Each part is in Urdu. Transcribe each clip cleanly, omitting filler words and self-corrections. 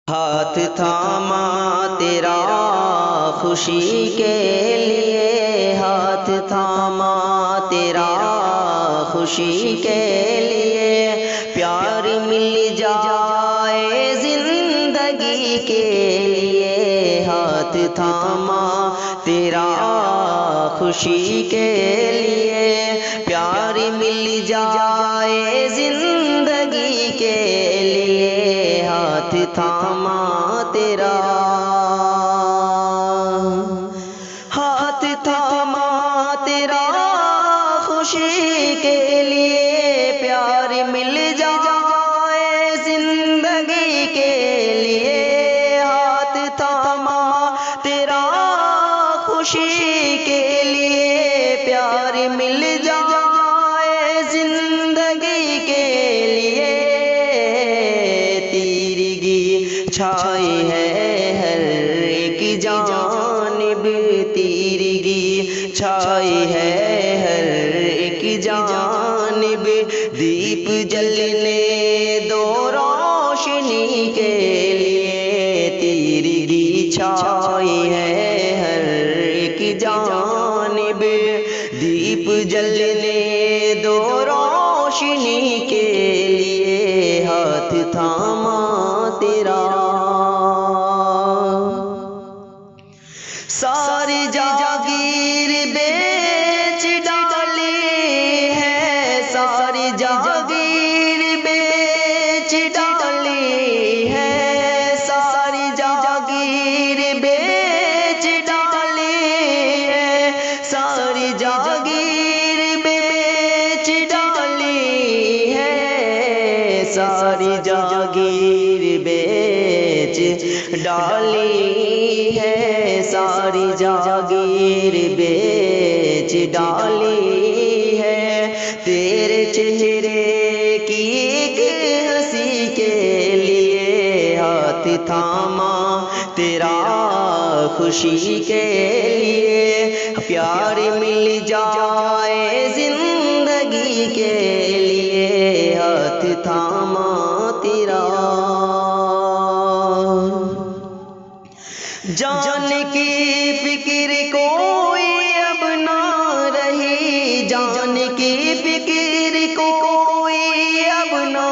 ہاتھ تھاما تیرا خوشی کے لیے، ہاتھ تھاما تیرا خوشی کے لیے، پیار مل جائے زندگی کے لیے، ہاتھ تھاما تیرا خوشی کے لیے، پیار مل جائے زندگی کے لیے، ہاتھ تھاما تیرا، ہاتھ تھاما تیرا خوشی کے لیے، پیار مل جائے زندگی کے لیے، ہاتھ تھاما تیرا خوشی کے لیے، پیار مل جائے زندگی کے لیے، تیرگی چھائی ہے ہر ایک جانب، تیرگی چھائی ہے ہر ایک جانب، دیپ جلنے دو روشنی کے لیے، تیرگی چھائی ہے ہر ایک جانب، دیپ جلنے دو روشنی کے لیے، ہاتھ تھاما تیرا، ساری جاگیر بیچ ڈالی ہے، ساری جاگیر بیچ ڈالی ہے، ساری جاگیر بیچ ڈالی ہے، ساری جاگیر بیچ ڈالی ہے، ساری جاگیر بیچ ڈالی ہے، ساری جاگیر بیچ ڈالی ہے، تیرے چہرے کی ایک ہنسی کے لیے، ہاتھ تھاما تیرا خوشی کے لیے، پیار مل جائے زندگی کے لیے، ہاتھ تھاما تیرا، جان کی فکر کوئی اب نہ رہی، جان کی فکر کوئی اب نہ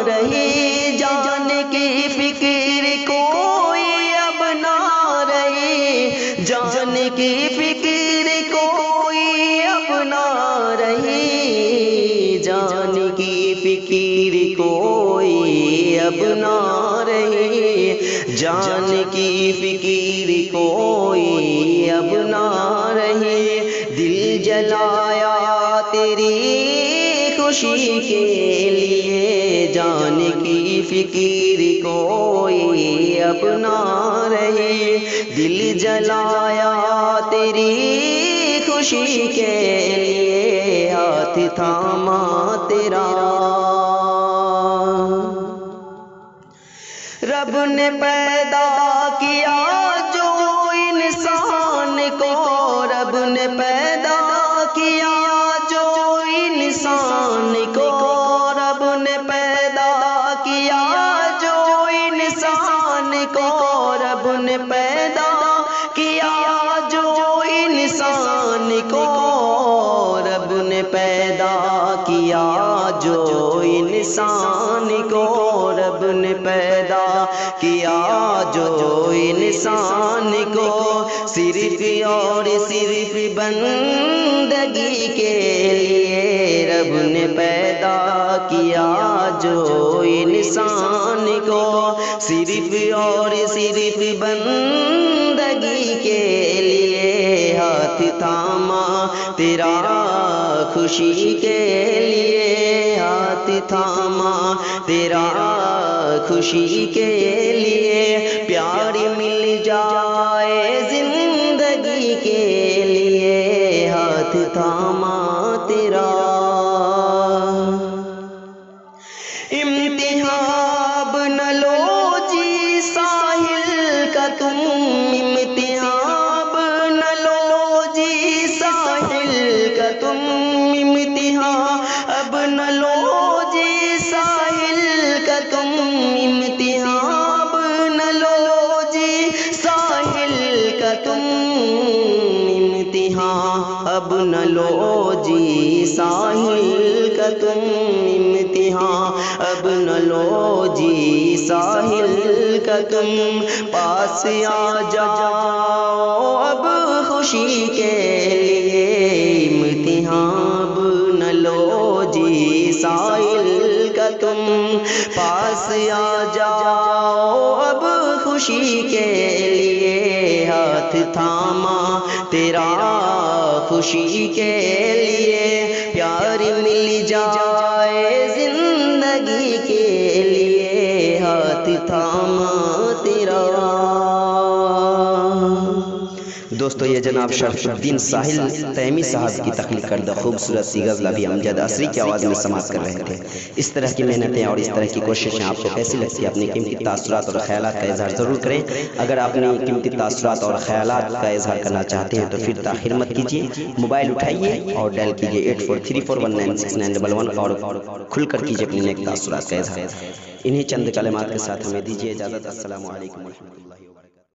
رہی، جان کی فکر کوئی اب نہ رہی، جان کی فکر کوئی اب نہ رہی، جان کی فکر کوئی اب نہ رہی، جان کی فکر کوئی اب نہ رہی، دل جلایا تیری خوشی کے لیے، جان کی فکر کوئی اب نہ رہی، دل جلایا تیری خوشی کے لیے، ہاتھ تھاما تیرا، رب نے پیدا کیا جو انسان کو، رب نے پیدا کیا جو انسان کو، رب نے پیدا کیا جو انسان کو، رب نے پیدا کیا جو انسان کو، رب نے پیدا کیا جو انسان کو، رب نے پیدا کیا جو انسان کو، صرف اور صرف بندگی کے لیے، رب نے پیدا کیا جو انسان کو، صرف اور صرف بندگی کے لیے، ہاتھ تھاما تیرا خوشی کے لیے، ہاتھ تھاما تیرا خوشی کے لیے، پیار مل جائے زندگی کے لیے، ہاتھ تھاما تیرا، امتحان نہ لو جی ساحل کا تم، امتحان نہ لو جی ساحل کا تم، امتحان اب نہ لو جی ساحل کا تم، امتحان اب نہ لو جی ساحل کا تم امتحان، اب نہ لو جی ساحل کا تم پاس آ جاؤ اب خوشی کے لیے امتحان، اب نہ لو جی ساحل کا تم پاس آ جاؤ اب خوشی کے لیے، ہاتھ تھاما تیرا خوشی کے لیے، پیار مل جائے زندگی کے لیے، ہاتھ تھاما تیرا۔ دوستو یہ جناب شرف الدین ساحل تیمی صاحب کی تخلیق کردہ خوبصورت سی غزل ابھی امجد عصری کی آواز میں سماعت کر رہے تھے۔ اس طرح کی محنتیں اور اس طرح کی کوششیں آپ کو کیسی لگتی ہے؟ اپنی قیمتی تاثرات اور خیالات کا اظہار ضرور کریں۔ اگر آپ نے قیمتی تاثرات اور خیالات کا اظہار کرنا چاہتے ہیں تو پھر تاخیر مت کیجیے، موبائل اٹھائیے اور ڈائل کیجیے 8434196911 اور کھل کر کیجیے اپنے نیک تاثرات کا اظہار۔ انہی چند کلمات کے ساتھ ہمیں دیجیے اجازت۔ السلام علیکم ورحمۃ اللہ۔